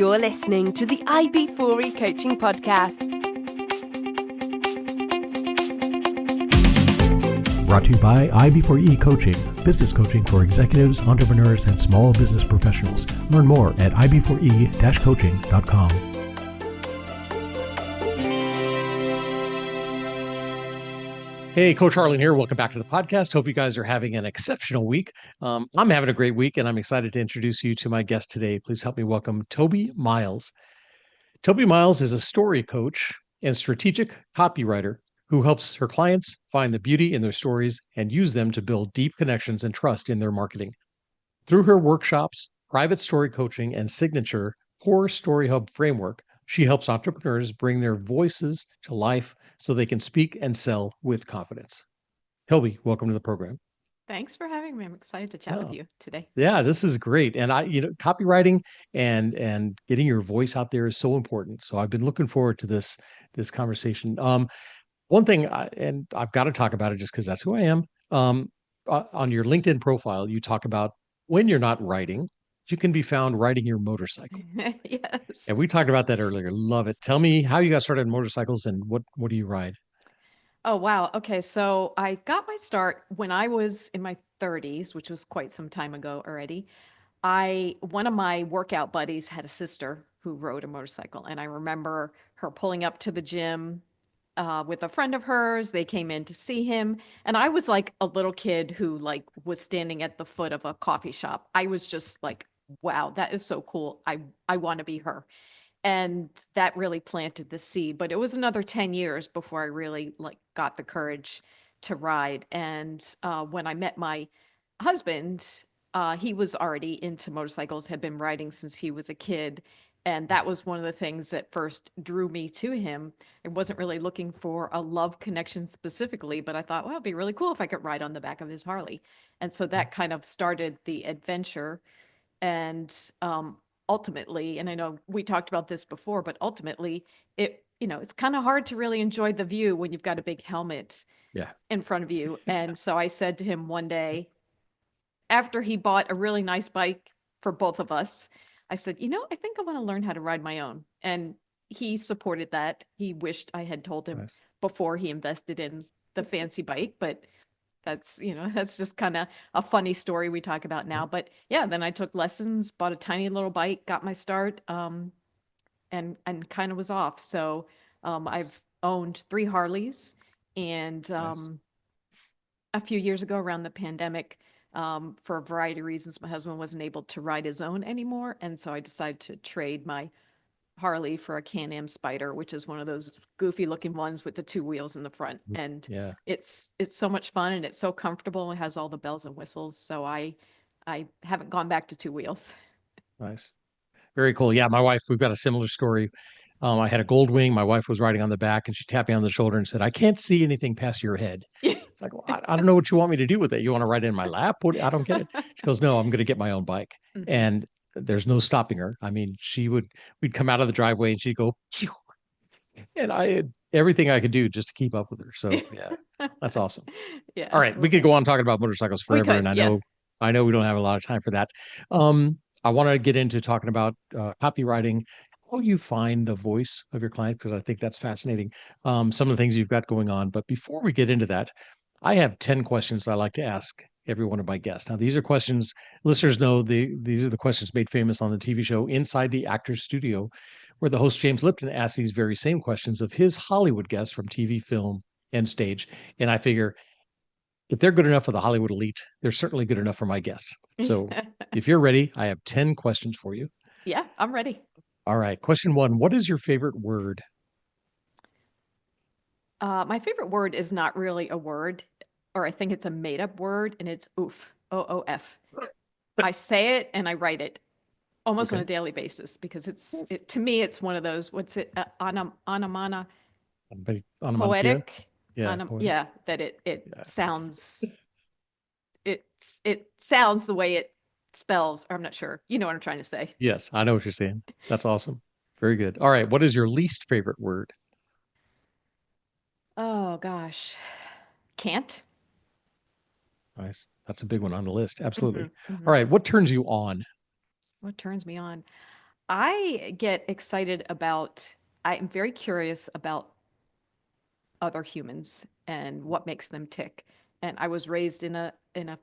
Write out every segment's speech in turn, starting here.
You're listening to the IB4E Coaching Podcast. Brought to you by IB4E Coaching, business coaching for executives, entrepreneurs, and small business professionals. Learn more at ib4e-coaching.com. Hey, Coach Harlan here. Welcome back to the podcast. Hope you guys are having an exceptional week. I'm having a great week, and I'm excited to introduce you to my guest today. Please help me welcome Toby Myles. Toby Myles is a story coach and strategic copywriter who helps her clients find the beauty in their stories and use them to build deep connections and trust in their marketing. Through her workshops, private story coaching, and signature Core Storyhub Framework, she helps entrepreneurs bring their voices to life so they can speak and sell with confidence. Toby, welcome to the program. Thanks for having me. I'm excited to chat with you today. Yeah, this is great. And copywriting and getting your voice out there is so important. So I've been looking forward to this conversation. One thing, and I've got to talk about it just because that's who I am. On your LinkedIn profile, you talk about when you're not writing, you can be found riding your motorcycle. Yes. And we talked about that earlier. Love it. Tell me how you got started in motorcycles and what do you ride? Oh, wow. Okay. So I got my start when I was in my 30s, which was quite some time ago already. One of my workout buddies had a sister who rode a motorcycle, and I remember her pulling up to the gym with a friend of hers. They came in to see him, and I was like a little kid who was standing at the foot of a coffee shop. I was just like, wow, that is so cool. I want to be her. And that really planted the seed, but it was another 10 years before I really got the courage to ride. And when I met my husband, he was already into motorcycles, had been riding since he was a kid. And that was one of the things that first drew me to him. I wasn't really looking for a love connection specifically, but I thought, well, it'd be really cool if I could ride on the back of his Harley. And so that kind of started the adventure. And ultimately, and I know we talked about this before, but ultimately it's kind of hard to really enjoy the view when you've got a big helmet in front of you. And so I said to him one day, after he bought a really nice bike for both of us, I said, I think I want to learn how to ride my own. And he supported that. He wished I had told him before he invested in the fancy bike, but that's just kind of a funny story we talk about now. But yeah, then I took lessons, bought a tiny little bike, got my start, and kind of was off. So I've owned 3 Harleys, and a few years ago around the pandemic, for a variety of reasons, my husband wasn't able to ride his own anymore. And so I decided to trade my Harley for a Can-Am Spider, which is one of those goofy looking ones with the 2 wheels in the front. And it's so much fun, and it's so comfortable. It has all the bells and whistles. So I haven't gone back to 2 wheels. Nice. Very cool. Yeah, my wife, we've got a similar story. I had a Goldwing. My wife was riding on the back, and she tapped me on the shoulder and said, "I can't see anything past your head." Like, well, I don't know what you want me to do with it. You want to ride in my lap? I don't get it. She goes, "No, I'm going to get my own bike." Mm-hmm. And there's no stopping her. I mean, we'd come out of the driveway and she'd go, phew, and I had everything I could do just to keep up with her. So yeah, that's awesome. Yeah. All right. We could go on talking about motorcycles forever. And I know we don't have a lot of time for that. I want to get into talking about copywriting, how you find the voice of your client, because I think that's fascinating. Some of the things you've got going on. But before we get into that, I have 10 questions I like to ask every one of my guests. Now, these are questions listeners know these are the questions made famous on the TV show Inside the Actor's Studio, where the host James Lipton asks these very same questions of his Hollywood guests from TV, film, and stage. And I figure if they're good enough for the Hollywood elite, they're certainly good enough for my guests. So if you're ready, I have 10 questions for you. Yeah, I'm ready. All right. Question 1, what is your favorite word? My favorite word is not really a word, or I think it's a made up word, and it's oof, OOF. I say it and I write it almost on a daily basis because to me, it's one of those, poetic. Yeah, that it sounds, it sounds the way it spells. I'm not sure. You know what I'm trying to say. Yes, I know what you're saying. That's awesome. Very good. All right. What is your least favorite word? Oh, gosh. Can't. Nice. That's a big one on the list. Absolutely. Mm-hmm. All right. What turns you on? What turns me on? I get excited about, I am very curious about other humans and what makes them tick. And I was raised in a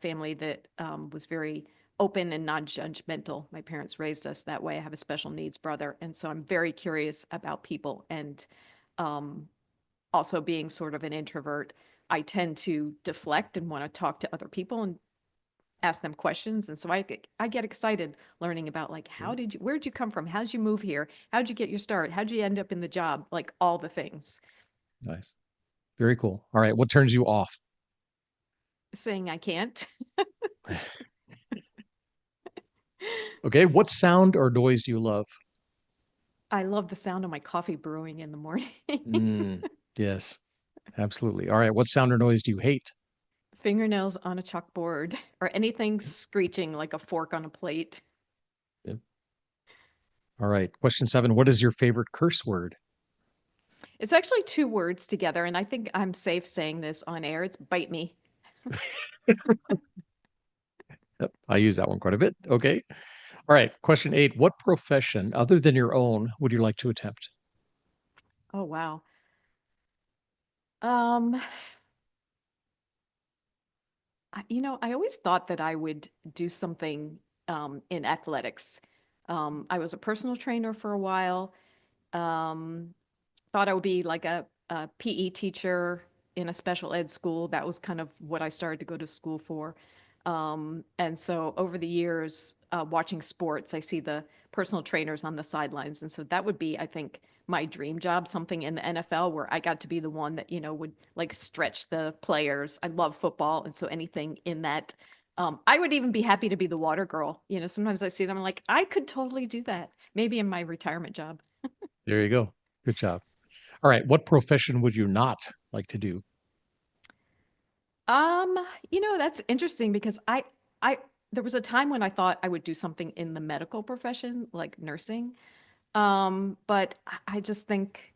family that was very open and non-judgmental. My parents raised us that way. I have a special needs brother, and so I'm very curious about people. And um, also being sort of an introvert, I tend to deflect and want to talk to other people and ask them questions. And so I get excited learning about like, where'd you come from? How'd you move here? How'd you get your start? How'd you end up in the job? Like all the things. Nice. Very cool. All right. What turns you off? Saying I can't. Okay. What sound or noise do you love? I love the sound of my coffee brewing in the morning. Yes, absolutely. All right. What sound or noise do you hate? Fingernails on a chalkboard or anything screeching like a fork on a plate. Yep. All right. Question 7. What is your favorite curse word? It's actually 2 words together, and I think I'm safe saying this on air. It's bite me. Yep, I use that one quite a bit. Okay. All right. Question 8. What profession other than your own would you like to attempt? Oh, wow. Um, I always thought that I would do something in athletics. I was a personal trainer for a while. Um, Thought I would be like a PE teacher in a special ed school. That was kind of what I started to go to school for. And so over the years, watching sports, I see the personal trainers on the sidelines. And so that would be, I think, my dream job, something in the NFL where I got to be the one that, would like stretch the players. I love football. And so anything in that, I would even be happy to be the water girl. Sometimes I see them, I'm like, I could totally do that. Maybe in my retirement job. There you go. Good job. All right. What profession would you not like to do? Um, that's interesting because I there was a time when I thought I would do something in the medical profession, like nursing. But I just think,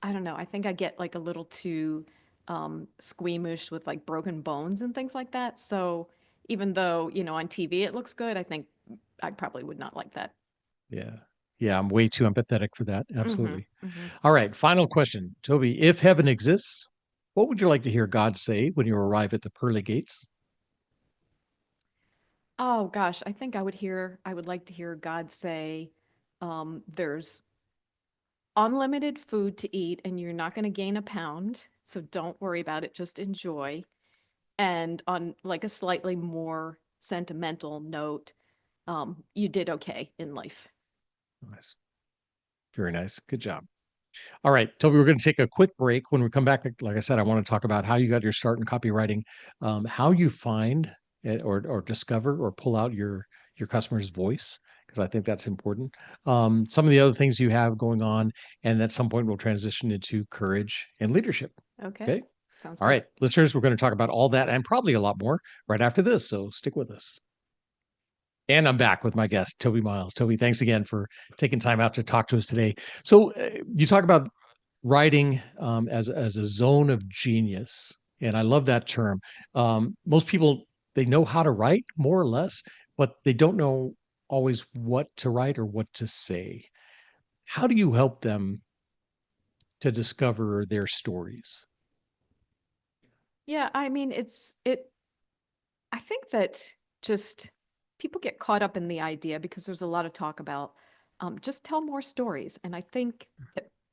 I don't know, I think I get like a little too squeamish with like broken bones and things like that. So even though, on TV it looks good, I think I probably would not like that. Yeah. Yeah. I'm way too empathetic for that. Mm-hmm. Absolutely. Mm-hmm. All right. Final question. Toby, if heaven exists, what would you like to hear God say when you arrive at the pearly gates? Oh gosh, I think I would like to hear God say, there's unlimited food to eat and you're not going to gain a pound. So don't worry about it. Just enjoy. And on like a slightly more sentimental note, you did okay in life. Nice. Very nice. Good job. All right, Toby, we're going to take a quick break. When we come back, like I said, I want to talk about how you got your start in copywriting, how you find or discover or pull out your customer's voice, because I think that's important. Some of the other things you have going on, and at some point we'll transition into courage and leadership. Okay. Okay. Sounds All good. right, listeners, we're going to talk about all that and probably a lot more right after this. So stick with us. And I'm back with my guest, Toby Myles. Toby, thanks again for taking time out to talk to us today. So you talk about writing as a zone of genius, and I love that term. Most people, they know how to write more or less, but they don't know always what to write or what to say. How do you help them to discover their stories? Yeah, I mean, I think that just people get caught up in the idea because there's a lot of talk about just tell more stories. And I think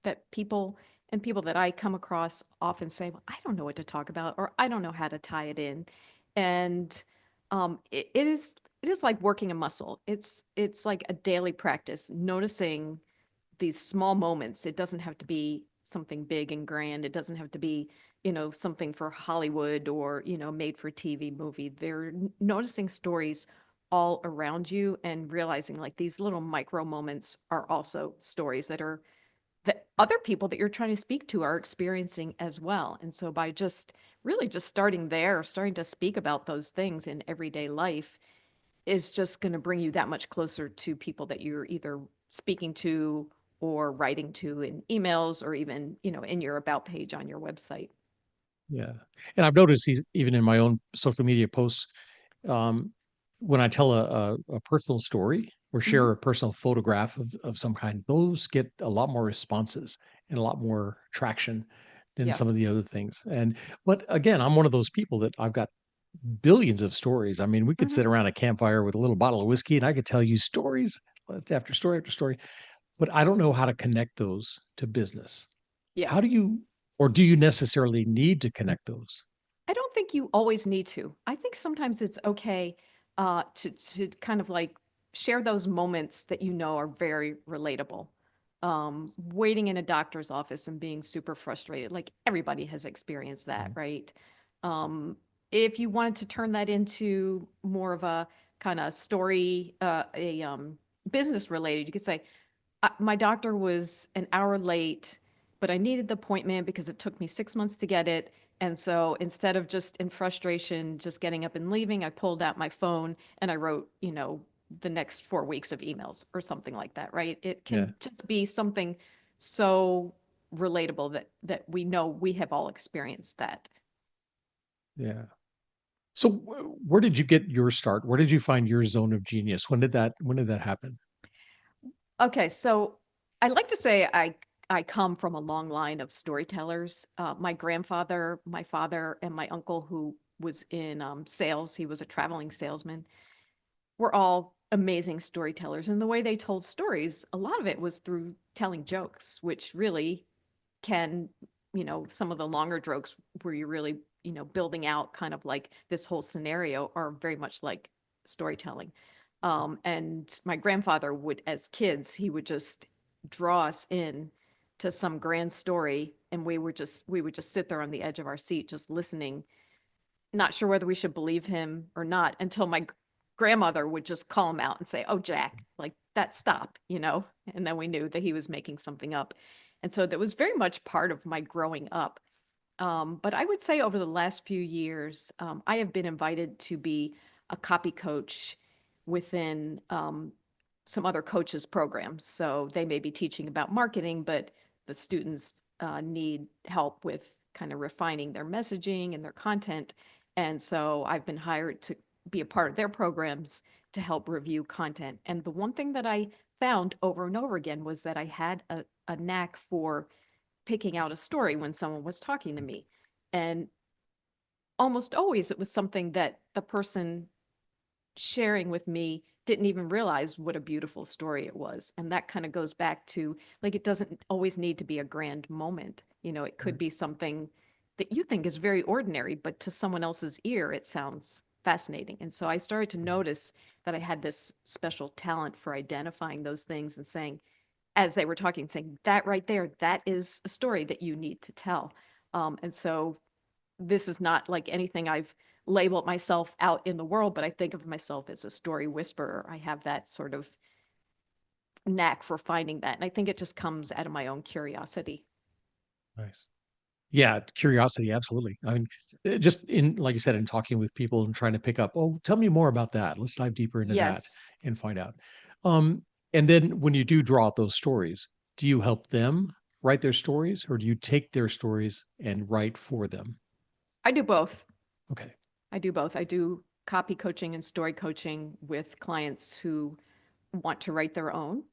that people that I come across often say, well, I don't know what to talk about, or I don't know how to tie it in. And it is like working a muscle. It's like a daily practice, noticing these small moments. It doesn't have to be something big and grand. It doesn't have to be, something for Hollywood or, made for TV movie. They're noticing stories all around you and realizing like these little micro moments are also stories that other people that you're trying to speak to are experiencing as well. And so by just really just starting there, starting to speak about those things in everyday life is just going to bring you that much closer to people that you're either speaking to or writing to in emails or even, in your about page on your website. Yeah, and I've noticed these even in my own social media posts. Um, when I tell a personal story, or share a personal photograph of some kind, those get a lot more responses and a lot more traction than Yeah. some of the other things. But again, I'm one of those people that I've got billions of stories. I mean, we could sit around a campfire with a little bottle of whiskey and I could tell you stories after story after story, but I don't know how to connect those to business. Yeah. How do you, or do you necessarily need to connect those? I don't think you always need to. I think sometimes it's okay to kind of like share those moments that you know are very relatable. Waiting in a doctor's office and being super frustrated, like everybody has experienced that, Mhm. right? Um, if you wanted to turn that into more of a kind of story, business related, you could say, my doctor was an hour late, but I needed the appointment because it took me 6 months to get it. And so instead of just in frustration, just getting up and leaving, I pulled out my phone and I wrote, the next 4 weeks of emails or something like that, right? It Yeah, can just be something so relatable that we know we have all experienced that. yeah. So where did you get your start? Where did you find your zone of genius? When did that happen? Okay, so I like to say I come from a long line of storytellers. My grandfather, my father, and my uncle, who was in sales, he was a traveling salesman, were all amazing storytellers. And the way they told stories, a lot of it was through telling jokes, which really can, some of the longer jokes where you're really, building out kind of like this whole scenario are very much like storytelling. And my grandfather would, as kids, he would just draw us in to some grand story, and we would just sit there on the edge of our seat, just listening, not sure whether we should believe him or not, until my grandmother would just call him out and say, "Oh, Jack, like that, stop," and then we knew that he was making something up. And so that was very much part of my growing up. But I would say over the last few years, I have been invited to be a copy coach within some other coaches' programs. So they may be teaching about marketing, but the students need help with kind of refining their messaging and their content. And so I've been hired to be a part of their programs to help review content. And the one thing that I found over and over again was that I had a knack for picking out a story when someone was talking to me. And almost always it was something that the person sharing with me didn't even realize what a beautiful story it was. And that kind of goes back to, like, it doesn't always need to be a grand moment. It could Right. be something that you think is very ordinary, but to someone else's ear, it sounds fascinating. And so I started to notice that I had this special talent for identifying those things and saying, as they were talking, saying, that right there, that is a story that you need to tell. And so this is not like anything I've labeled myself out in the world, but I think of myself as a story whisperer. I have that sort of knack for finding that. And I think it just comes out of my own curiosity. Nice. Yeah, curiosity, absolutely. I mean, just in, like you said, in talking with people and trying to pick up, oh, tell me more about that. Let's dive deeper into that Yes. and find out. Um, and then when you do draw out those stories, do you help them write their stories or do you take their stories and write for them? I do both. Okay. I do both. I do copy coaching and story coaching with clients who want to write their own,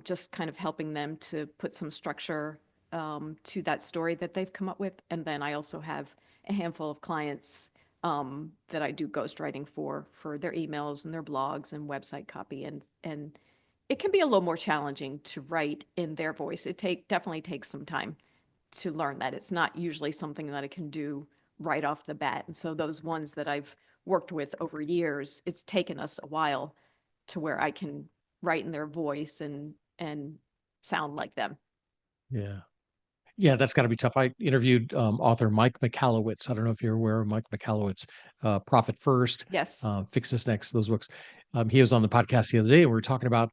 just kind of helping them to put some structure to that story that they've come up with. And then I also have a handful of clients that I do ghostwriting for their emails and their blogs and website copy. And it can be a little more challenging to write in their voice. Definitely takes some time to learn that. It's not usually something that I can do right off the bat. And so those ones that I've worked with over years, it's taken us a while to where I can write in their voice and sound like them. Yeah. Yeah, that's got to be tough. I interviewed author Mike Michalowicz. I don't know if you're aware of Mike Michalowicz, Profit First, Yes. Fix This Next, those books. He was on the podcast the other day, and we were talking about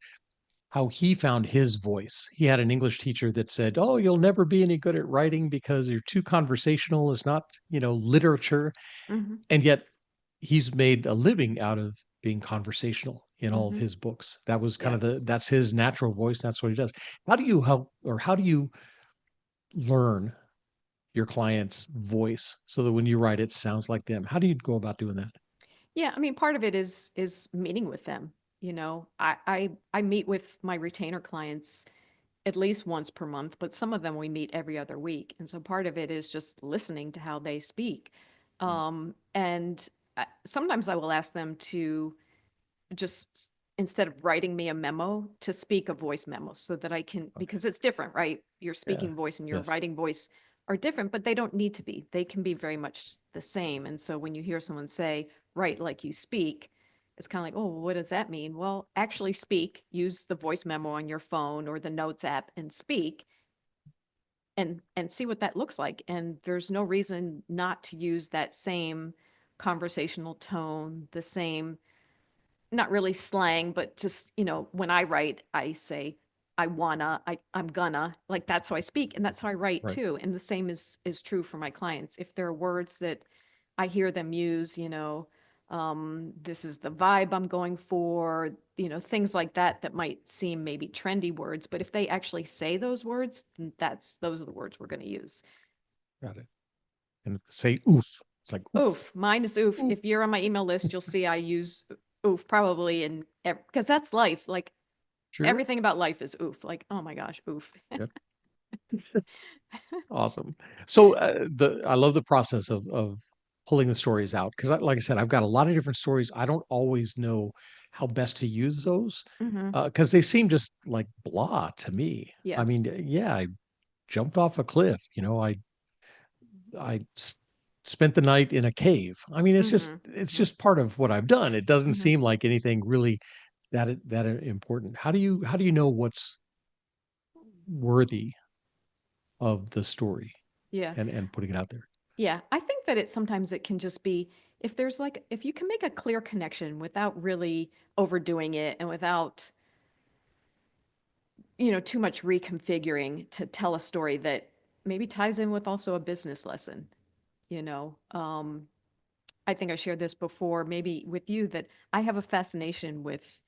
how he found his voice. He had an English teacher that said, "Oh, you'll never be any good at writing because you're too conversational. It's not, literature." Mm-hmm. And yet he's made a living out of being conversational in all of Mm-hmm. his books. That was kind of Yes. that's his natural voice. That's what he does. How do you help or how do you learn your client's voice so that when you write it sounds like them? How do you go about doing that? Yeah, I mean, part of it is meeting with them. I meet with my retainer clients at least once per month, but some of them we meet every other week. And so part of it is just listening to how they speak. And sometimes I will ask them to just, instead of writing me a memo, to speak a voice memo so that I can, Okay. because it's different, right? Your Yeah. speaking voice and your Yes. writing voice are different, but they don't need to be. They can be very much the same. And so when you hear someone say, write like you speak, it's kind of like, oh, what does that mean? Well, actually speak, use the voice memo on your phone or the notes app and speak and see what that looks like. And there's no reason not to use that same conversational tone, the same, not really slang, but just, when I write, I say, I'm gonna, like that's how I speak. And that's how I write Right. too. And the same is true for my clients. If there are words that I hear them use, this is the vibe I'm going for, things like that, that might seem maybe trendy words, but if they actually say those words, then those are the words we're going to use. Got it. And say oof. It's like oof. Oof. Mine is oof. Oof. If you're on my email list, you'll see I use oof probably because that's life. Like Sure. everything about life is oof. Like, oh my gosh, oof. Yep. Awesome. So I love the process of pulling the stories out because, like I said, I've got a lot of different stories. I don't always know how best to use those Mm-hmm. because they seem just like blah to me. Yeah. I mean, yeah, I jumped off a cliff. I spent the night in a cave. I mean, it's Mm-hmm. just part of what I've done. It doesn't Mm-hmm. seem like anything really that important. How do you know what's worthy of the story Yeah. and putting it out there? Yeah. I think that sometimes it can just be, if you can make a clear connection without really overdoing it and without, too much reconfiguring to tell a story that maybe ties in with also a business lesson, you know. I think I shared this before, maybe with you, that I have a fascination with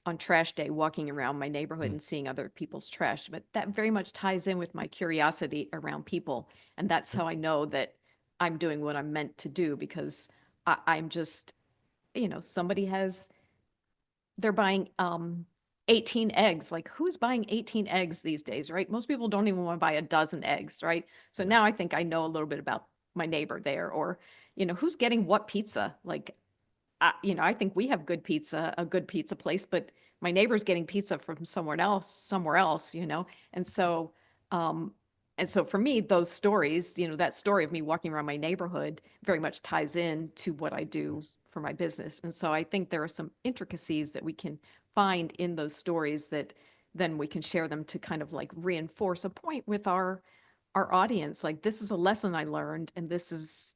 on trash day walking around my neighborhood Mm. and seeing other people's trash. But that very much ties in with my curiosity around people. And that's Yep. how I know that I'm doing what I'm meant to do because I'm just, somebody they're buying 18 eggs. Like who's buying 18 eggs these days, right? Most people don't even want to buy a dozen eggs, right? So Yeah. now I think I know a little bit about my neighbor there, or, who's getting what pizza. Like, I think we have a good pizza place, but my neighbor's getting pizza from somewhere else, And so, um, and so for me, those stories, that story of me walking around my neighborhood very much ties in to what I do Nice. for my business. And so I think there are some intricacies that we can find in those stories that then we can share them to kind of like reinforce a point with our audience. Like this is a lesson I learned, and this is,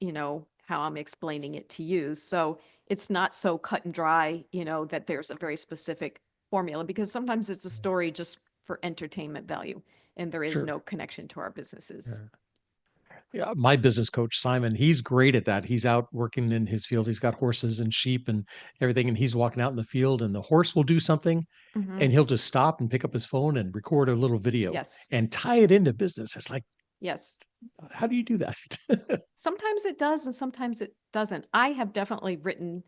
how I'm explaining it to you. So it's not so cut and dry, that there's a very specific formula, because sometimes it's a story just for entertainment value and there is Sure. no connection to our businesses. Yeah. Yeah, my business coach, Simon, he's great at that. He's out working in his field. He's got horses and sheep and everything, and he's walking out in the field, and the horse will do something, Hmm. and he'll just stop and pick up his phone and record a little video Yes. and tie it into business. It's like, Yes. how do you do that? Sometimes it does and sometimes it doesn't. I have definitely written,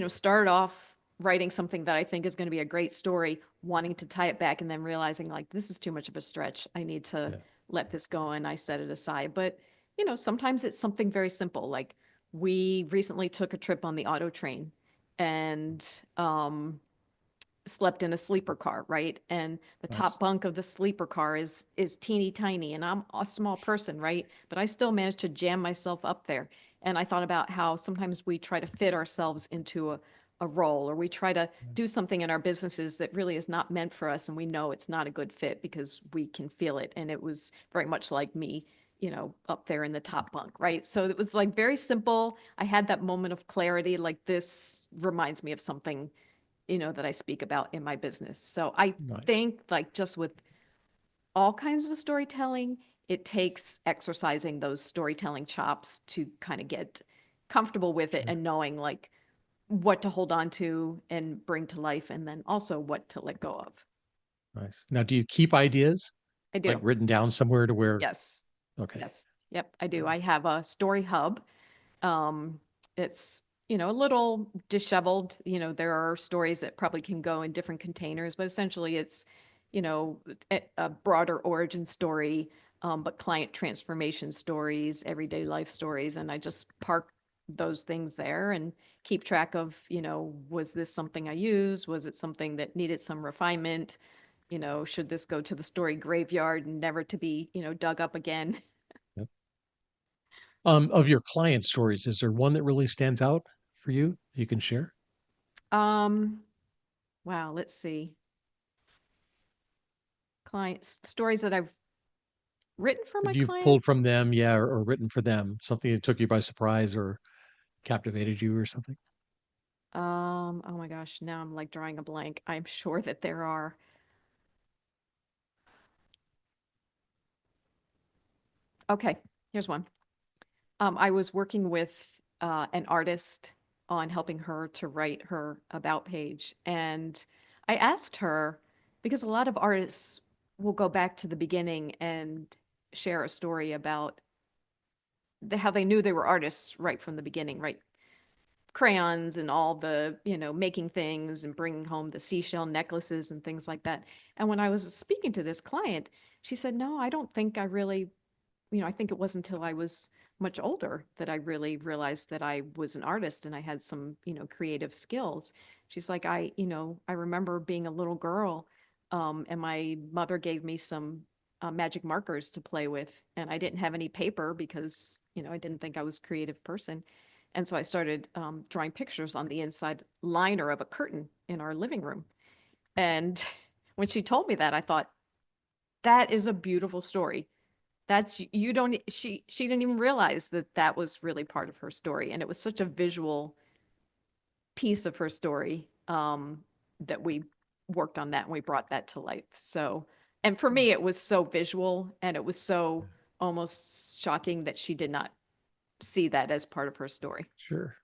started off writing something that I think is going to be a great story, wanting to tie it back and then realizing like this is too much of a stretch. I need to Yeah. let this go, and I set it aside. But, sometimes it's something very simple. Like we recently took a trip on the auto train and slept in a sleeper car, right? And the Nice. top bunk of the sleeper car is teeny tiny, and I'm a small person, right? But I still managed to jam myself up there. And I thought about how sometimes we try to fit ourselves into a role, or we try to do something in our businesses that really is not meant for us, and we know it's not a good fit because we can feel it. And it was very much like me, up there in the top bunk, right? So it was like very simple. I had that moment of clarity, like this reminds me of something, that I speak about in my business. So I Nice. think like just with all kinds of storytelling, it takes exercising those storytelling chops to kind of get comfortable with it Sure. and knowing like what to hold on to and bring to life, and then also what to let go of. Nice. Now, do you keep ideas I like do. written down somewhere to where? Yes. Okay. Yes. Yep, I do. I have a story hub. Um, it's a little disheveled. There are stories that probably can go in different containers, but essentially it's, a broader origin story, but client transformation stories, everyday life stories. And I just park those things there and keep track of, was this something I used? Was it something that needed some refinement? Should this go to the story graveyard and never to be, dug up again? Yep. Of your client stories, is there one that really stands out for you you can share? Um, wow, let's see. Clients, stories that I've written for my That you've client. pulled from them, yeah, or written for them, something that took you by surprise or captivated you or something? Oh my gosh, now I'm like drawing a blank. I'm sure that there are. Okay, here's one. I was working with an artist on helping her to write her about page. And I asked her, because a lot of artists will go back to the beginning and share a story about how they knew they were artists right from the beginning, right? Crayons and all the, making things and bringing home the seashell necklaces and things like that. And when I was speaking to this client, she said, no, I don't think I really, I think it wasn't until I was much older that I really realized that I was an artist and I had some, creative skills. She's like, I remember being a little girl, and my mother gave me some magic markers to play with, and I didn't have any paper because, I didn't think I was a creative person. And so I started drawing pictures on the inside liner of a curtain in our living room. And when she told me that, I thought, that is a beautiful story. That's you don't she didn't even realize that that was really part of her story, and it was such a visual piece of her story, that we worked on that and we brought that to life. So, and for me, it was so visual and it was so almost shocking that she did not see that as part of her story. Sure.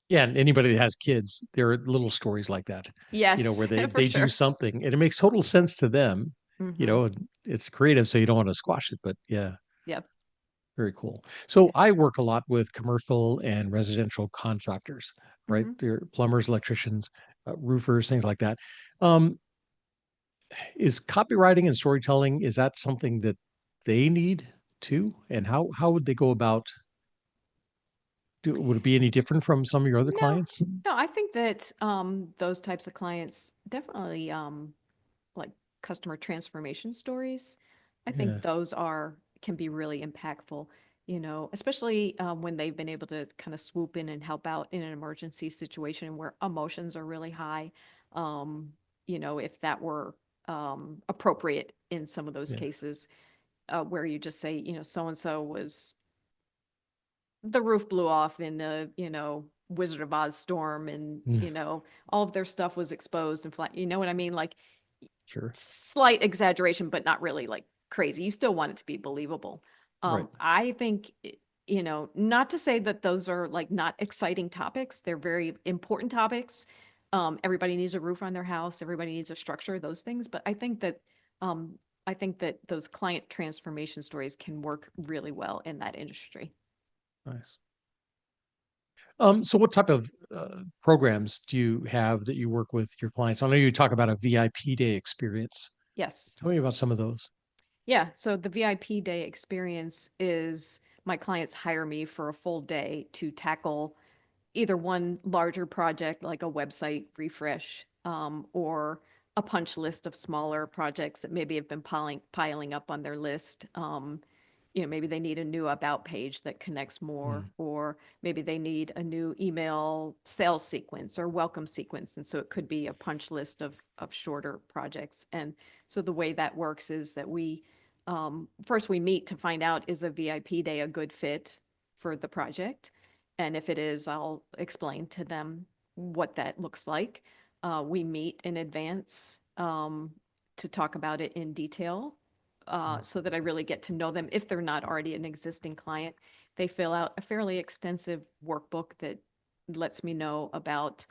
Yeah, and anybody that has kids, there are little stories like that, where Yes, they for they do sure. something and it makes total sense to them, Mm-hmm. and it's creative, so you don't want to squash it, but yeah, Yep. very cool. So I work a lot with commercial and residential contractors, right? Mm-hmm. They're plumbers, electricians, roofers, things like that. Um, is copywriting and storytelling, is that something that they need too? And how would they go about would it be any different from some of your other No, clients? no, I think that those types of clients definitely, like customer transformation stories. I think Yeah, those can be really impactful, especially when they've been able to kind of swoop in and help out in an emergency situation where emotions are really high. Um, if that were appropriate in some of those yeah. cases, where you just say, so and so was the roof blew off in a, Wizard of Oz storm and, Mm, all of their stuff was exposed and flat. You know what I mean? Like sure. slight exaggeration, but not really like crazy. You still want it to be believable. Right. I think, not to say that those are like not exciting topics. They're very important topics. Everybody needs a roof on their house. Everybody needs a structure, those things. But um, I think that those client transformation stories can work really well in that industry. Nice. So what type of programs do you have that you work with your clients? I know you talk about a VIP day experience. Yes. Tell me about some of those. Yeah. So the VIP day experience is my clients hire me for a full day to tackle either one larger project like a website refresh, or a punch list of smaller projects that maybe have been piling up on their list. Maybe they need a new about page that connects more, Mm, or maybe they need a new email sales sequence or welcome sequence. And so it could be a punch list of shorter projects. And so the way that works is that first we meet to find out, is a VIP day a good fit for the project? And if it is, I'll explain to them what that looks like. We meet in advance, to talk about it in detail, mm, so that I really get to know them. If they're not already an existing client, they fill out a fairly extensive workbook that lets me know about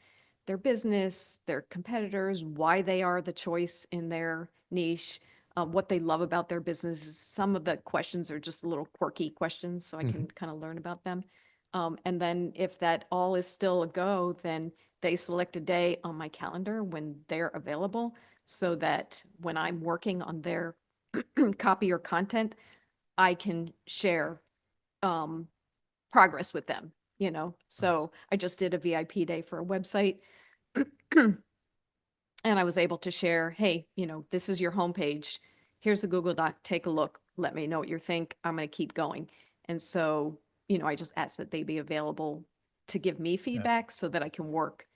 their business, their competitors, why they are the choice in their niche, what they love about their business. Some of the questions are just little quirky questions, so I mhm. can kind of learn about them. And then if that all is still a go, then they select a day on my calendar when they're available so that when I'm working on their copy or content, I can share progress with them, you know? So I just did a VIP day for a website and I was able to share, hey, you know, this is your homepage. Here's the Google Doc. Take a look. Let me know what you think. I'm going to keep going. And so, you know, I just asked that they be available to give me feedback so that I can work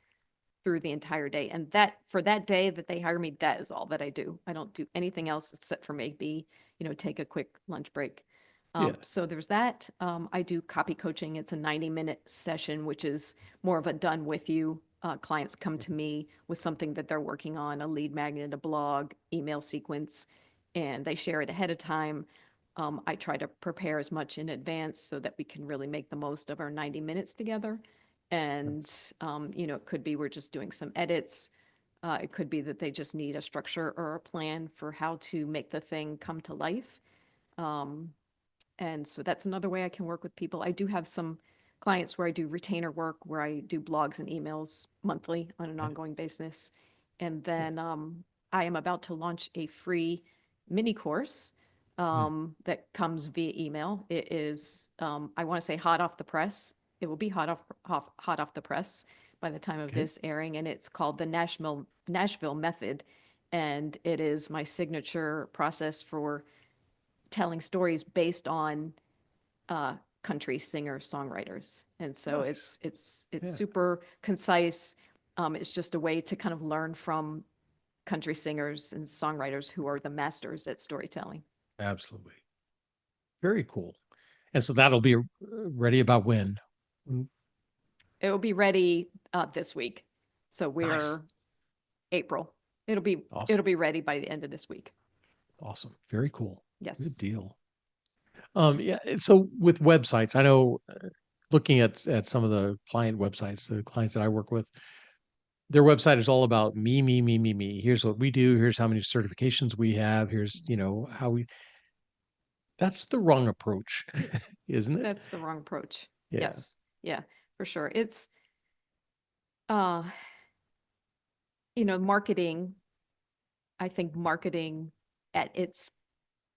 through the entire day. And that for that day that they hire me, that is all that I do. I don't do anything else except for maybe, you know, take a quick lunch break. So there's that. I do copy coaching. It's a 90-minute session, which is more of a done with you. Clients come to me with something that they're working on, a lead magnet, a blog, email sequence, and they share it ahead of time. I try to prepare as much in advance so that we can really make the most of our 90 minutes together. And, you know, it could be we're just doing some edits. It could be that they just need a structure or a plan for how to make the thing come to life. And so that's another way I can work with people. I do have some clients where I do retainer work, where I do blogs and emails monthly on an ongoing basis. And then I am about to launch a free mini course that comes via email. It is, I want to say hot off the press. It will be hot off the press by the time of this airing. And it's called the Nashville Method. And it is my signature process for telling stories based on country singers, songwriters. And so it's super concise. It's just a way to kind of learn from country singers and songwriters who are the masters at storytelling. Absolutely. Very cool. And so that'll be ready about when? It will be ready this week. So we're April. It'll be ready by the end of this week. Awesome. Very cool. Yes. Good deal. Yeah. So with websites, I know looking at some of the client websites, the clients that I work with, their website is all about me, me, me, me, me. Here's what we do. Here's how many certifications we have. Here's, you know, how we, that's the wrong approach, isn't it? That's the wrong approach. Yeah. Yes. Yeah, for sure. It's, you know, marketing, I think marketing at its,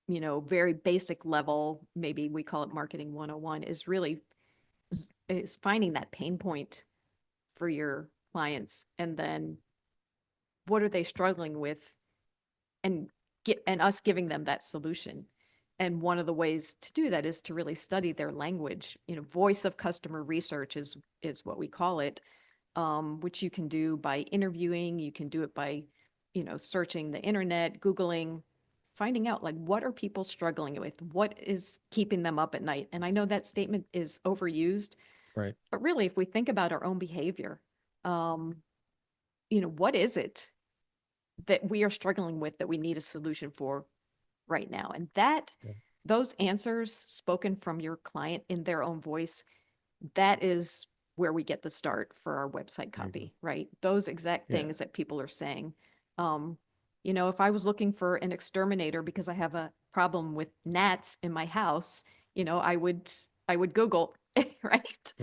you know, very basic level, maybe we call it marketing 101, is really is finding that pain point for your clients. And then what are they struggling with and us giving them that solution. And one of the ways to do that is to really study their language. You know, voice of customer research is what we call it, which you can do by interviewing. You can do it by, you know, searching the internet, Googling, finding out like what are people struggling with, what is keeping them up at night. And I know that statement is overused, Right. but really, if we think about our own behavior, you know, what is it that we are struggling with that we need a solution for right now? And that those answers spoken from your client in their own voice, that is where we get the start for our website copy, right? Those exact things that people are saying. You know, if I was looking for an exterminator because I have a problem with gnats in my house, you know, I would Google, right?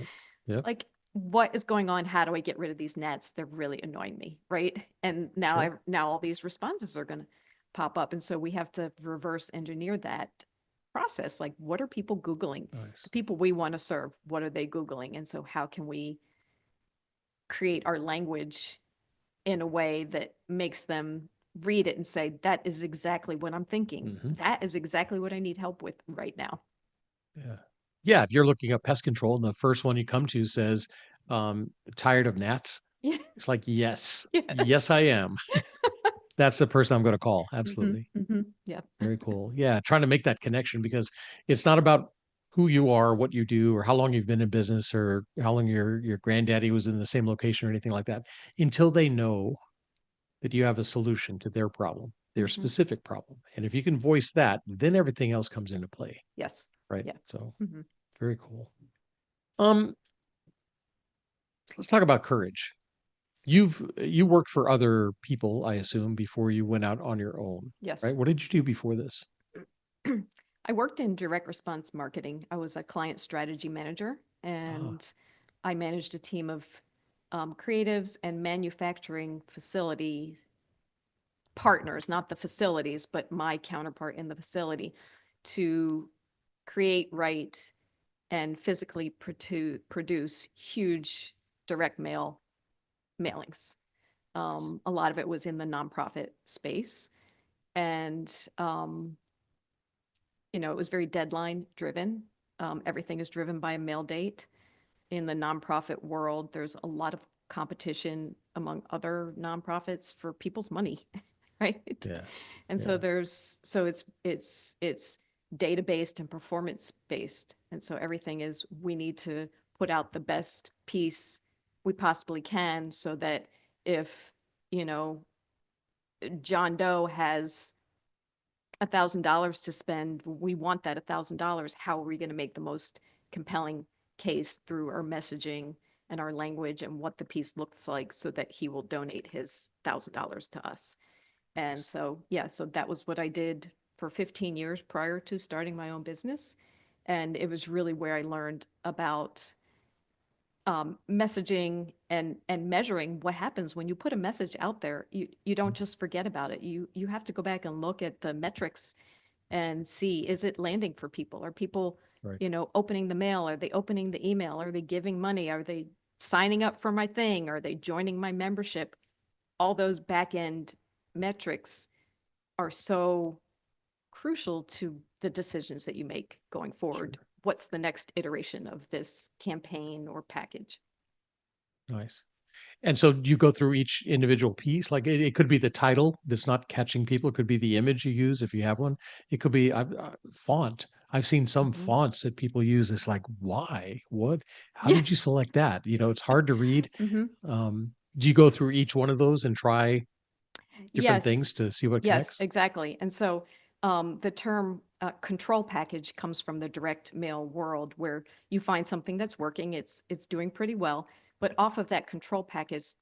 Yep. Like, what is going on? How do I get rid of these gnats? They're really annoying me, right? And now now all these responses are going to pop up. And so we have to reverse engineer that process. Like, what are people Googling? Nice. The people we want to serve, what are they Googling? And so how can we create our language in a way that makes them read it and say, that is exactly what I'm thinking. That is exactly what I need help with right now. Yeah. Yeah. If you're looking up pest control and the first one you come to says, tired of gnats. Yeah. It's like, yes, Yes. yes, I am. That's the person I'm going to call. Absolutely. Yeah. Very cool. Yeah. Trying to make that connection because it's not about who you are, what you do, or how long you've been in business or how long your granddaddy was in the same location or anything like that until they know that you have a solution to their problem, their specific problem. And if you can voice that, then everything else comes into play. Yes. Right. Yeah. So very cool. Let's talk about courage. You worked for other people, I assume, before you went out on your own. Yes. Right. What did you do before this? I worked in direct response marketing. I was a client strategy manager. and I managed a team of creatives and manufacturing facility partners, not the facilities, but my counterpart in the facility, to create, write, and physically produce huge direct mail mailings. A lot of it was in the nonprofit space. And, it was very deadline driven. Everything is driven by a mail date. In the nonprofit world, there's a lot of competition among other nonprofits for people's money, right? Yeah. And so it's data based and performance based. And so everything is, we need to put out the best piece we possibly can so that if, John Doe has $1,000 to spend, we want that $1,000. How are we going to make the most compelling case through our messaging and our language and what the piece looks like so that he will donate his $1,000 to us? And so, so that was what I did for 15 years prior to starting my own business. And it was really where I learned about messaging and measuring what happens when you put a message out there. You don't just forget about it. You have to go back and look at the metrics and see, is it landing for people? Are people, Right. opening the mail? Are they opening the email? Are they giving money? Are they signing up for my thing? Are they joining my membership? All those back end metrics are so crucial to the decisions that you make going forward. Sure. What's the next iteration of this campaign or package? Nice. And so you go through each individual piece, like it could be the title that's not catching people. It could be the image you use if you have one. It could be font. I've seen some Mhm. fonts that people use. It's like, why? What? How Yeah. did you select that? It's hard to read. hmm Do you go through each one of those and try different Yes. things to see what Yes, connects? exactly. And so the term control package comes from the direct mail world, where you find something that's working, it's doing pretty well, but off of that control package,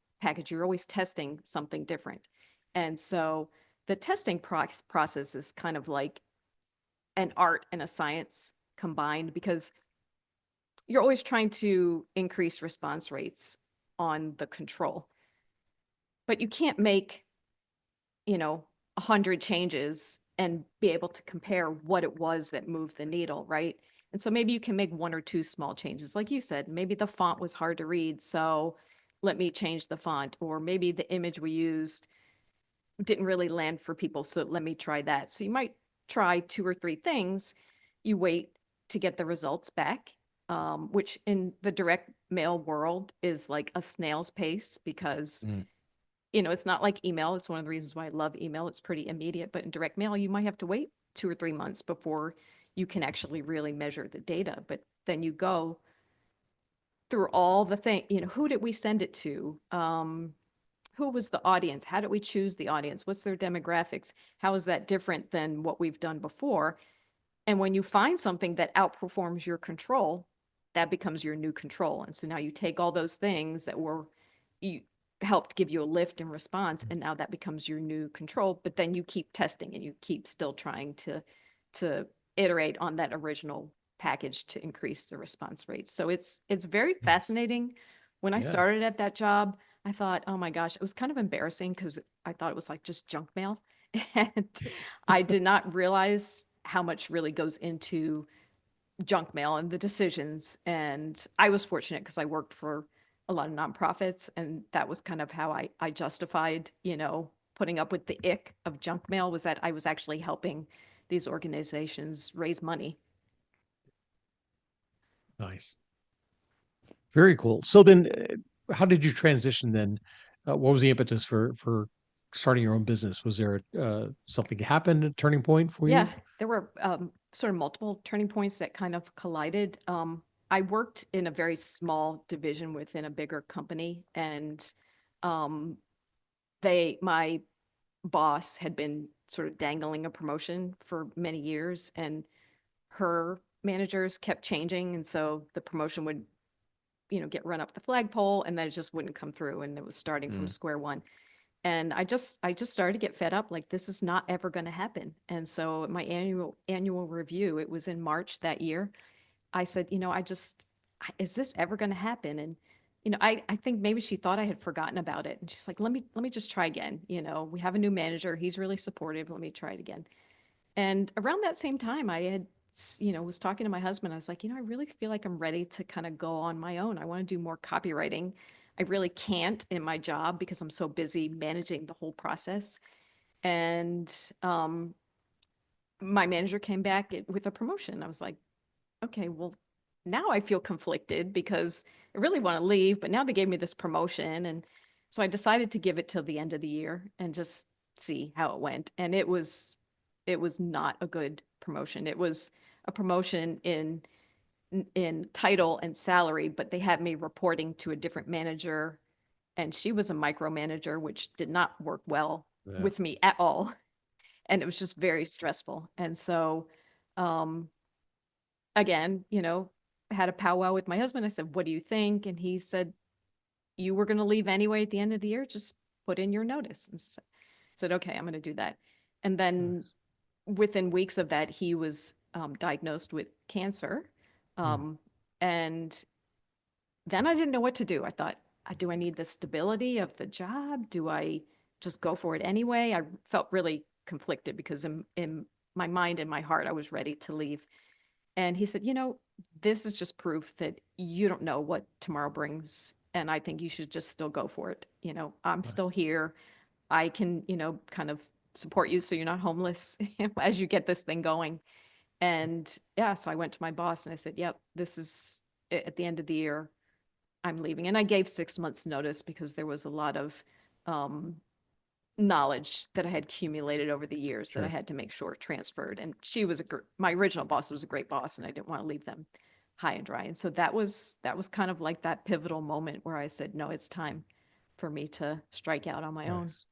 you're always testing something different. And so the testing process is kind of like an art and a science combined, because you're always trying to increase response rates on the control. But you can't make, 100 changes and be able to compare what it was that moved the needle, right? And so maybe you can make one or two small changes. Like you said, maybe the font was hard to read, so let me change the font. Or maybe the image we used didn't really land for people, so let me try that. So you might try two or three things. You wait to get the results back, which in the direct mail world is like a snail's pace, because Mm, it's not like email. It's one of the reasons why I love email. It's pretty immediate, but in direct mail, you might have to wait 2 or 3 months before you can actually really measure the data. But then you go through all the thing, who did we send it to? Who was the audience? How did we choose the audience? What's their demographics? How is that different than what we've done before? And when you find something that outperforms your control, that becomes your new control. And so now you take all those things that were, you helped give you a lift in response, and now that becomes your new control. But then you keep testing and you keep still trying to iterate on that original package to increase the response rate. So it's very nice. fascinating. When I Yeah. started at that job, I thought, oh my gosh, it was kind of embarrassing because I thought it was like just junk mail. And I did not realize how much really goes into junk mail and the decisions. And I was fortunate because I worked for a lot of nonprofits, and that was kind of how I justified, putting up with the ick of junk mail, was that I was actually helping these organizations raise money. Nice. Very cool. So then, how did you transition then? What was the impetus for starting your own business? Was there something happened, a turning point for Yeah, you? there were sort of multiple turning points that kind of collided. I worked in a very small division within a bigger company, and um, my boss had been sort of dangling a promotion for many years, and her managers kept changing, and so the promotion would, get run up the flagpole, and then it just wouldn't come through, and it was starting from Mm, square one. And I just started to get fed up, like this is not ever going to happen. And so my annual review, it was in March that year. I said, is this ever going to happen? And, I think maybe she thought I had forgotten about it. And she's like, let me just try again. We have a new manager. He's really supportive. Let me try it again. And around that same time, I had, was talking to my husband. I was like, I really feel like I'm ready to kind of go on my own. I want to do more copywriting. I really can't in my job because I'm so busy managing the whole process. And my manager came back with a promotion. I was like, okay, well, now I feel conflicted because I really want to leave, but now they gave me this promotion. And so I decided to give it till the end of the year and just see how it went. And it was not a good promotion. It was a promotion in title and salary, but they had me reporting to a different manager, and she was a micromanager, which did not work well Yeah. with me at all. And it was just very stressful. And so, um, again, had a powwow with my husband. I said, what do you think? And he said, you were going to leave anyway at the end of the year. Just put in your notice. And said, okay, I'm going to do that. And then Nice. within weeks of that, he was diagnosed with cancer. Mm. And then I didn't know what to do. I thought, do I need the stability of the job? Do I just go for it anyway? I felt really conflicted because in my mind and my heart, I was ready to leave. And he said, this is just proof that you don't know what tomorrow brings. And I think you should just still go for it. I'm still Nice. here. I can, kind of support you so you're not homeless as you get this thing going. And yeah, so I went to my boss and I said, yep, this is at the end of the year, I'm leaving. And I gave 6 months notice because there was a lot of um, knowledge that I had accumulated over the years that I Sure. had to make sure transferred. And she was my original boss was a great boss, and I didn't want to leave them high and dry. And so that was kind of like that pivotal moment where I said, no, it's time for me to strike out on my own. Nice.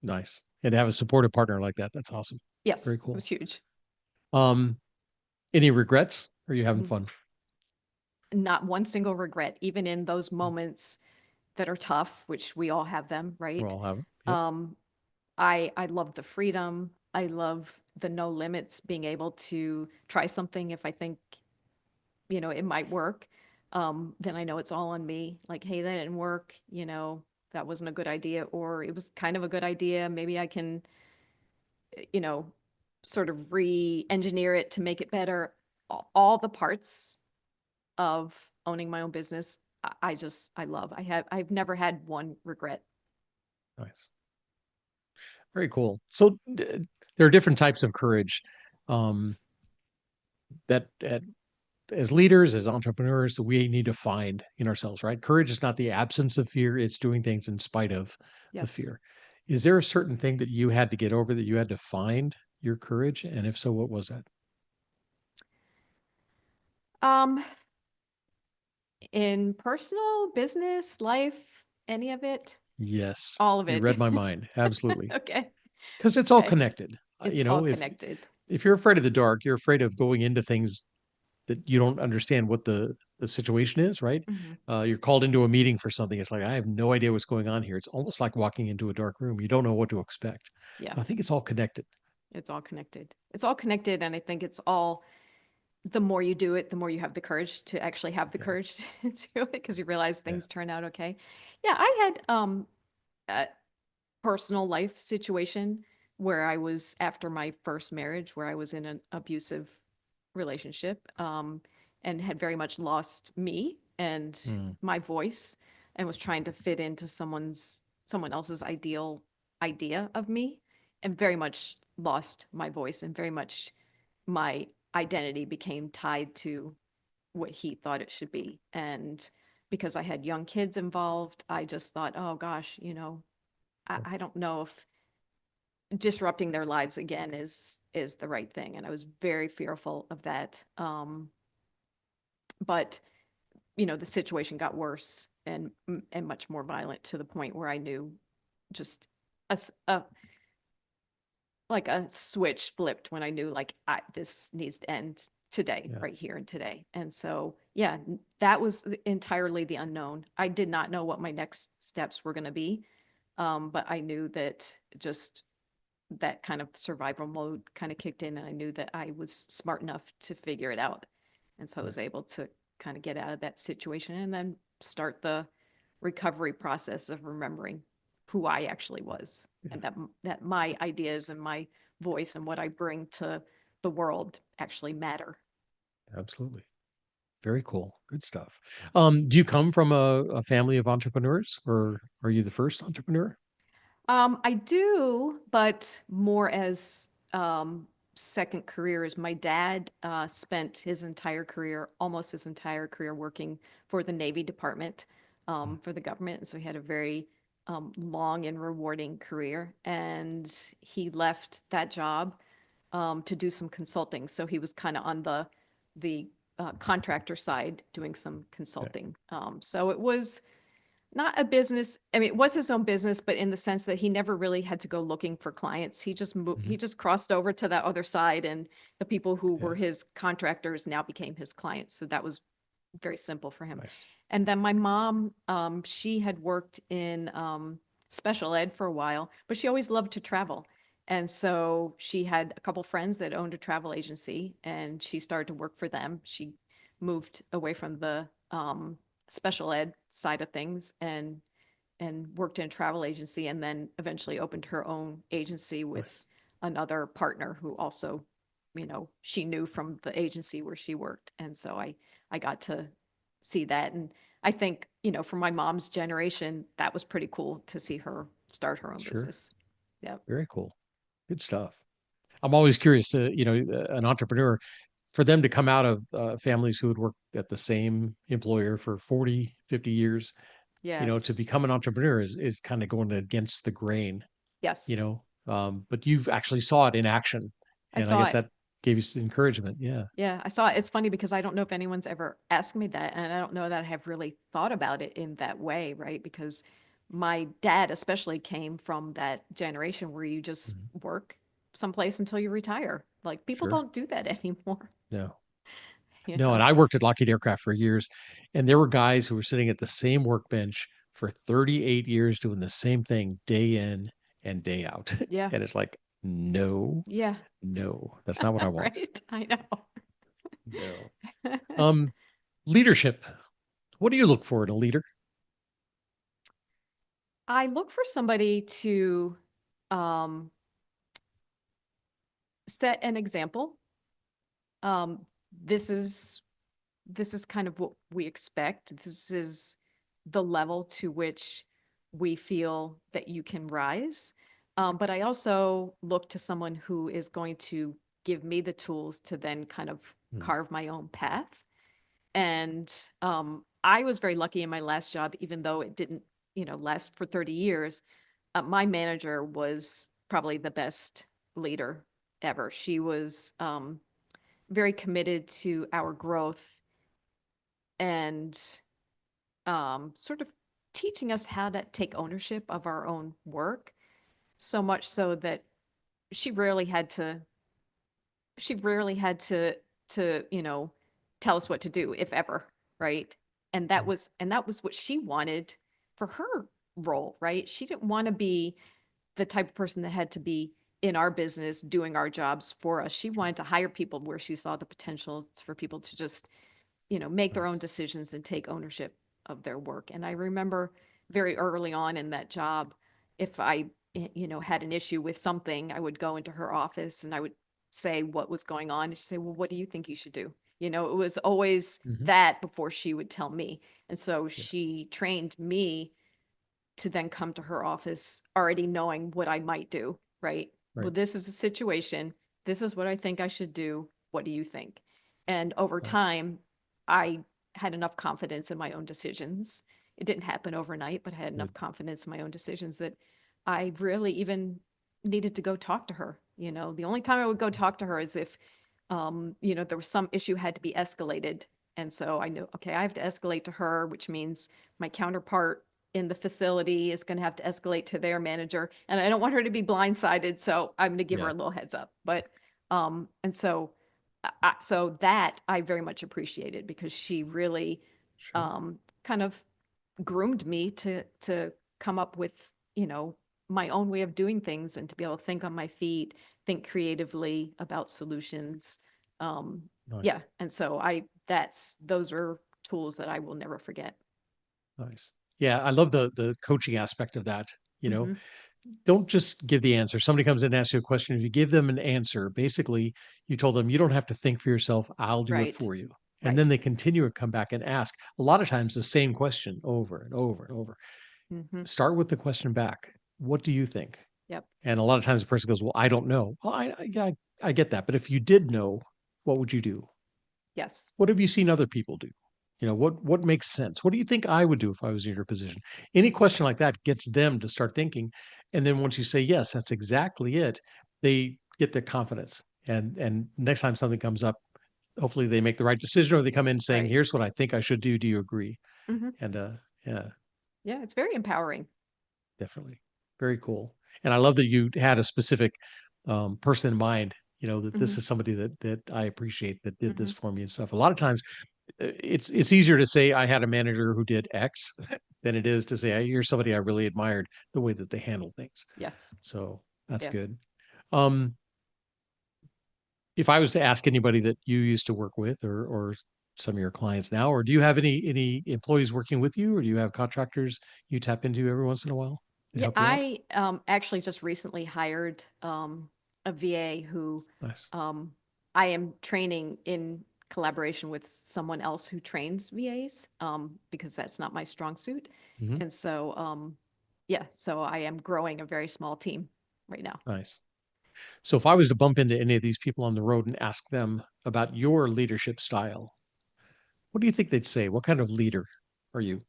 Nice. And to have a supportive partner like that, that's awesome. Yes, Very it cool. was huge. Um, any regrets? Or are you having fun? Not one single regret, even in those moments that are tough, which we all have them, We right? all have it. Yep. Um, I love the freedom. I love the no limits, being able to try something if I think, it might work. Then I know it's all on me. Like, hey, that didn't work, that wasn't a good idea, or it was kind of a good idea. Maybe I can, you know, sort of re-engineer it to make it better. All the parts of owning my own business, I love. I've never had one regret. Nice. Very cool. So there are different types of courage um, that as leaders, as entrepreneurs, we need to find in ourselves, right? Courage is not the absence of fear, it's doing things in spite of the Yes. fear. Is there a certain thing that you had to get over, that you had to find your courage? And if so, what was that? Um, in personal, business, life, any of it, Yes, all of you it. read my mind. Absolutely. Okay. Because it's all Okay. connected. It's You all know, connected. if you're afraid of the dark, you're afraid of going into things that you don't understand what the situation is, right? Mhm. You're called into a meeting for something. It's like, I have no idea what's going on here. It's almost like walking into a dark room. You don't know what to expect. Yeah, But I think it's all connected. it's all connected. It's all connected. And I think it's all, the more you do it, the more you have the courage to actually have the Yeah. courage to do it because you realize Yeah. things turn out okay. Yeah, I had a personal life situation where I was after my first marriage, where I was in an abusive relationship, and had very much lost me and Mm, my voice, and was trying to fit into someone else's ideal idea of me, and very much lost my voice, and very much my identity became tied to what he thought it should be. And because I had young kids involved, I just thought, oh gosh, I don't know if disrupting their lives again is the right thing. And I was very fearful of that. But the situation got worse and much more violent, to the point where I knew just like a switch flipped when I knew, like, this needs to end today, yeah. right here and today. And so, yeah, that was entirely the unknown. I did not know what my next steps were going to be. But I knew that just that kind of survival mode kind of kicked in, and I knew that I was smart enough to figure it out. And so I was Nice. able to kind of get out of that situation and then start the recovery process of remembering who I actually was, and that my ideas and my voice and what I bring to the world actually matter. Absolutely. Very cool. Good stuff. Do you come from a family of entrepreneurs, or are you the first entrepreneur? I do, but more as second careers. My dad spent his entire career, almost his entire career, working for the Navy Department for the government. And so he had a very long and rewarding career. And he left that job to do some consulting. So he was kind of on the contractor side doing some consulting. So it was not a business. I mean, it was his own business, but in the sense that he never really had to go looking for clients. He just moved, Mhm. he just crossed over to that other side, and the people who Yeah. were his contractors now became his clients. So that was very simple for him. Nice. And then my mom, she had worked in special ed for a while, but she always loved to travel. And so she had a couple friends that owned a travel agency, and she started to work for them. She moved away from the special ed side of things and worked in a travel agency, and then eventually opened her own agency with Nice. another partner who also, she knew from the agency where she worked. And so I got to see that. And I think, for my mom's generation, that was pretty cool to see her start her own Sure. business. Yeah. Very cool. Good stuff. I'm always curious to, an entrepreneur, for them to come out of families who had worked at the same employer for 40, 50 years, to Yes. become an entrepreneur is kind of going against the grain, Yes. but you've actually saw it in action. I And I saw guess it. that gave you some encouragement. Yeah. Yeah, I saw it. It's funny because I don't know if anyone's ever asked me that, and I don't know that I have really thought about it in that way, right? Because my dad especially came from that generation where you just Mhm. work someplace until you retire. Like, people Sure. don't do that anymore, No. you No, and know? I worked at Lockheed Aircraft for years, and there were guys who were sitting at the same workbench for 38 years doing the same thing day in and day out. Yeah. And it's like, no, Yeah. no, that's not what I want. Right. I know. No. Um, Leadership. What do you look for in a leader? I look for somebody to um, set an example. Um, this is this is kind of what we expect. This is the level to which we feel that you can rise. But I also look to someone who is going to give me the tools to then kind of Mm, carve my own path. And I was very lucky in my last job, even though it didn't, last for 30 years. My manager was probably the best leader ever. She was very committed to our growth and sort of teaching us how to take ownership of our own work, so much so that she rarely had to she rarely had to tell us what to do, if ever, right? mm, And that was what she wanted for her role, right? She didn't want to be the type of person that had to be in our business doing our jobs for us. She sure. wanted to hire people where she saw the potential for people to just make their own Nice. decisions and take ownership of their work. And I remember very early on in that job, if I, had an issue with something, I would go into her office and I would say what was going on. And she'd say, well, what do you think you should do? It was always Hmm. that before she would tell me. And so Yeah. she trained me to then come to her office already knowing what I might do, right? Well, Right. this is a situation. This is what I think I should do. What do you think? And over Nice. time, I had enough confidence in my own decisions. It didn't happen overnight, but I had enough Good. confidence in my own decisions that I really even needed to go talk to her. The only time I would go talk to her is if, there was some issue had to be escalated. And so I knew, okay, I have to escalate to her, which means my counterpart in the facility is going to have to escalate to their manager, and I don't want her to be blindsided, so I'm going to give her Yeah. a little heads up. But and so so that I very much appreciated, because she really Sure. kind of groomed me to come up with, my own way of doing things, and to be able to think on my feet, think creatively about solutions. um yeah, Nice. and so those are tools that I will never forget. Nice. Yeah, I love the coaching aspect of that. Mm-hmm. Don't just give the answer. Somebody comes in and asks you a question. If you give them an answer, basically you told them you don't have to think for yourself. I'll do it Right. for you. And then Right. they continue to come back and ask a lot of times the same question over and over and over. Mm-hmm. Start with the question back. What do you think? Yep. And a lot of times the person goes, well, I don't know. Well, yeah, I get that. But if you did know, what would you do? Yes. What have you seen other people do? What makes sense? What do you think I would do if I was in your position? Any Mm-hmm. question like that gets them to start thinking. And then once you say, yes, that's exactly it, they get the confidence. And next time something comes up, hopefully they make the right decision or they come in saying, Right. here's what I think I should do. Do you agree? Mm-hmm. And yeah, Yeah, it's very empowering. definitely. Very cool. And I love that you had a specific person in mind, that Mm-hmm. this is somebody that I appreciate that did Mm-hmm. this for me and stuff. A lot of times it's easier to say I had a manager who did X than it is to say here's somebody I really admired the way that they handle things. Yes. So that's Yeah. good. Um, if I was to ask anybody that you used to work with or some of your clients now, or do you have any employees working with you, or do you have contractors you tap into every once in a while to Yeah, help you out? I actually just recently hired a VA who Nice. um, I am training in collaboration with someone else who trains VAs because that's not my strong suit. Hmm. And so, yeah, so I am growing a very small team right now. Nice. So if I was to bump into any of these people on the road and ask them about your leadership style, what do you think they'd say? What kind of leader are you?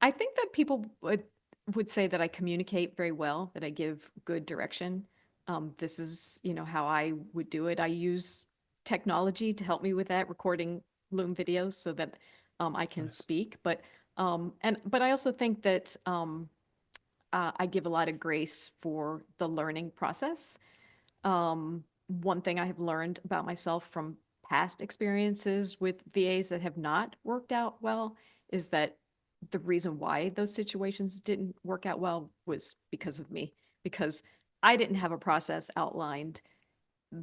I think that people would say that I communicate very well, that I give good direction. This is, how I would do it. I use technology to help me with that, recording Loom videos so that I can Nice. speak. But I also think that I give a lot of grace for the learning process. One thing I have learned about myself from past experiences with VAs that have not worked out well is that the reason why those situations didn't work out well was because of me, because I didn't have a process outlined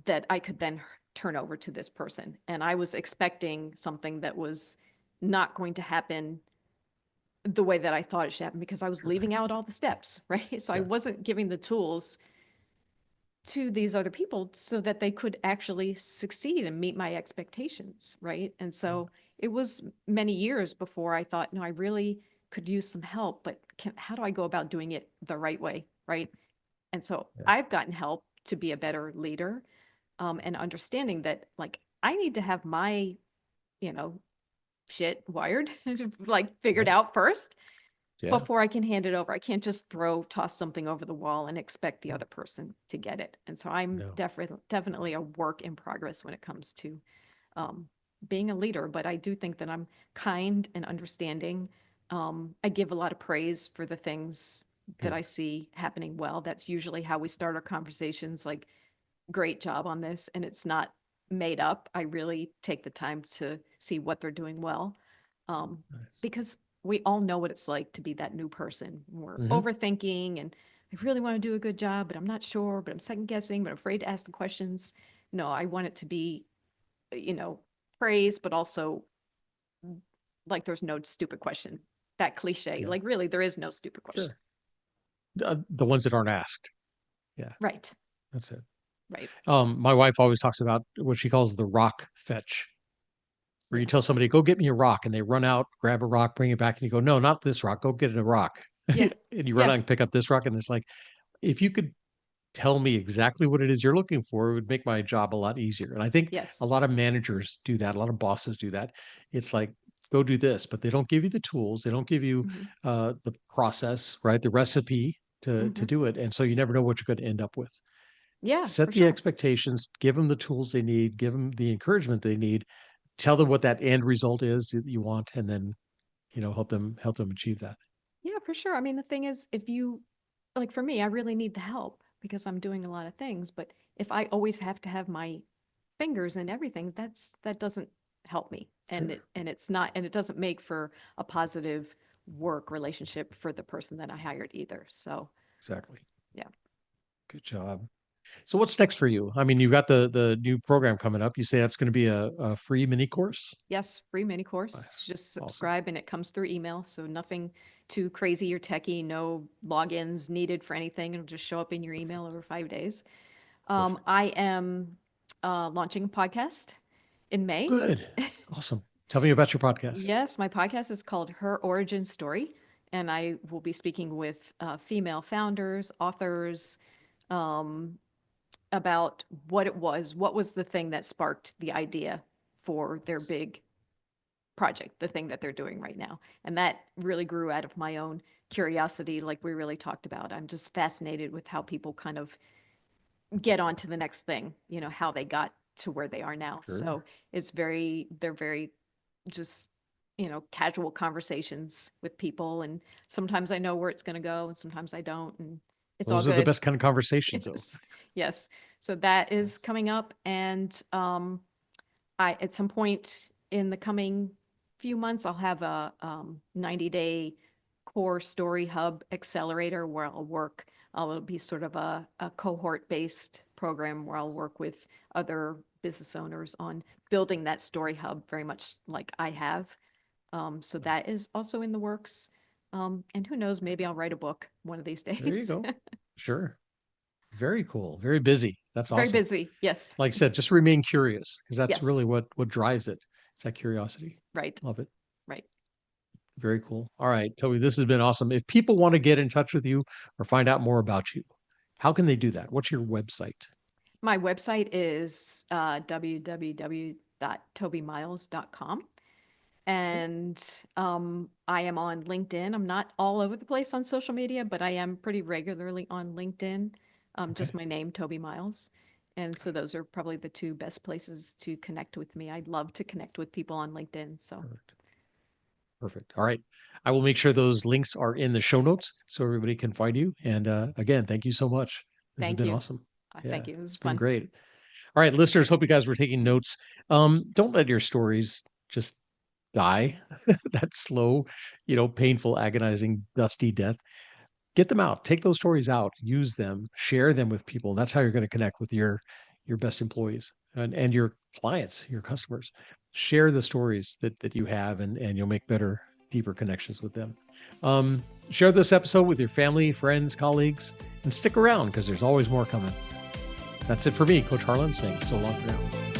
that I could then turn over to this person. And I was expecting something that was not going to happen the way that I thought it should happen because I was Sure. leaving out all the steps, right? So I Yeah. wasn't giving the tools to these other people so that they could actually succeed and meet my expectations, right? And Mm. so it was many years before I thought, no, I really could use some help, but how do I go about doing it the right way, right? And so Yeah. I've gotten help to be a better leader, and understanding that like I need to have my, you know, shit wired, like figured Yeah. out first Yeah. before I can hand it over. I can't just toss something over the wall and expect the Mm. other person to get it. And so I'm No. definitely a work in progress when it comes to um, being a leader. But I do think that I'm kind and understanding. I give a lot of praise for the things that Good. I see happening well. That's usually how we start our conversations. Like, great job on this, and it's not made up. I really take the time to see what they're doing well, Nice. because we all know what it's like to be that new person. We're Hmm. overthinking, and I really want to do a good job, but I'm not sure, but I'm second guessing, but I'm afraid to ask the questions. No, I want it to be, you know, praise, but also like there's no stupid question. That cliche, Yeah. like really, there is no stupid question. Sure. The ones that aren't asked. Yeah. Right, That's it. right. My wife always talks about what she calls the rock fetch, where Yeah, you tell somebody, go get me a rock, and they run out, grab a rock, bring it back, and you go, no, not this rock, go get a rock. yeah, And you run yeah. out and pick up this rock, and it's like, if you could tell me exactly what it is you're looking for, it would make my job a lot easier. And I think a Yes. lot of managers do that, a lot of bosses do that. It's like, go do this, but they don't give you the tools, they don't give you Hmm. the process, right? The recipe to Hmm. do it. And so you never know what you're going to end up with. Yeah, Set for the sure. expectations, give them the tools they need, give them the encouragement they need, tell them what that end result is that you want, and then help them achieve that. Yeah, for sure. I mean, the thing is, if you, like for me, I really need the help because I'm doing a lot of things. But if I always have to have my fingers in everything, that doesn't help me. Sure. And it's not, and it doesn't make for a positive work relationship for the person that I hired either. So Exactly. yeah. Good job. So what's next for you? I mean, you've got the new program coming up. You say that's going to be a free mini course? Yes, free mini course. Just Awesome. subscribe and it comes through email. So nothing too crazy or techie, no logins needed for anything. It'll just show up in your email over 5 days. Perfect. I am launching a podcast in May. Good. Awesome. Tell me about your podcast. Yes, my podcast is called Her Origin Story, and I will be speaking with female founders, authors, about what was the thing that sparked the idea for their big project, the thing that they're doing right now. And that really grew out of my own curiosity, like we really talked about. I'm just fascinated with how people kind of get on to the next thing, how they got to where they are now. Sure. So they're very just, casual conversations with people. And sometimes I know where it's going to go and sometimes I don't. And it's all Those good. are the best kind of conversations, though. Yes. Yes. So that is coming up. And at some point in the coming few months, I'll have a 90-day Core Storyhub Accelerator where it'll be sort of a cohort-based program where I'll work with other business owners on building that story hub very much like I have. So that is also in the works. And who knows, maybe I'll write a book one of these days. There you go. Sure. Very cool. Very busy. That's awesome. Very busy. Yes. Like I said, just remain curious because that's Yes. really what drives it. It's that curiosity. Right. Love it. Right. Very cool. All right, Toby, this has been awesome. If people want to get in touch with you or find out more about you, how can they do that? What's your website? My website is www.tobymyles.com. And I am on LinkedIn. I'm not all over the place on social media, but I am pretty regularly on LinkedIn. Just my name, Toby Myles. And so those are probably the two best places to connect with me. I'd love to connect with people on LinkedIn. So Perfect. All right. I will make sure those links are in the show notes so everybody can find you. And again, thank you so much. This has been awesome. Thank you. It was It's been fun. great. All right, listeners, hope you guys were taking notes. Don't let your stories just die that slow, painful, agonizing, dusty death. Get them out. Take those stories out. Use them. Share them with people. That's how you're going to connect with your best employees and your clients, your customers. Share the stories that you have, and you'll make better, deeper connections with them. Share this episode with your family, friends, colleagues, and stick around because there's always more coming. That's it for me, Coach Harlan, saying so long for now.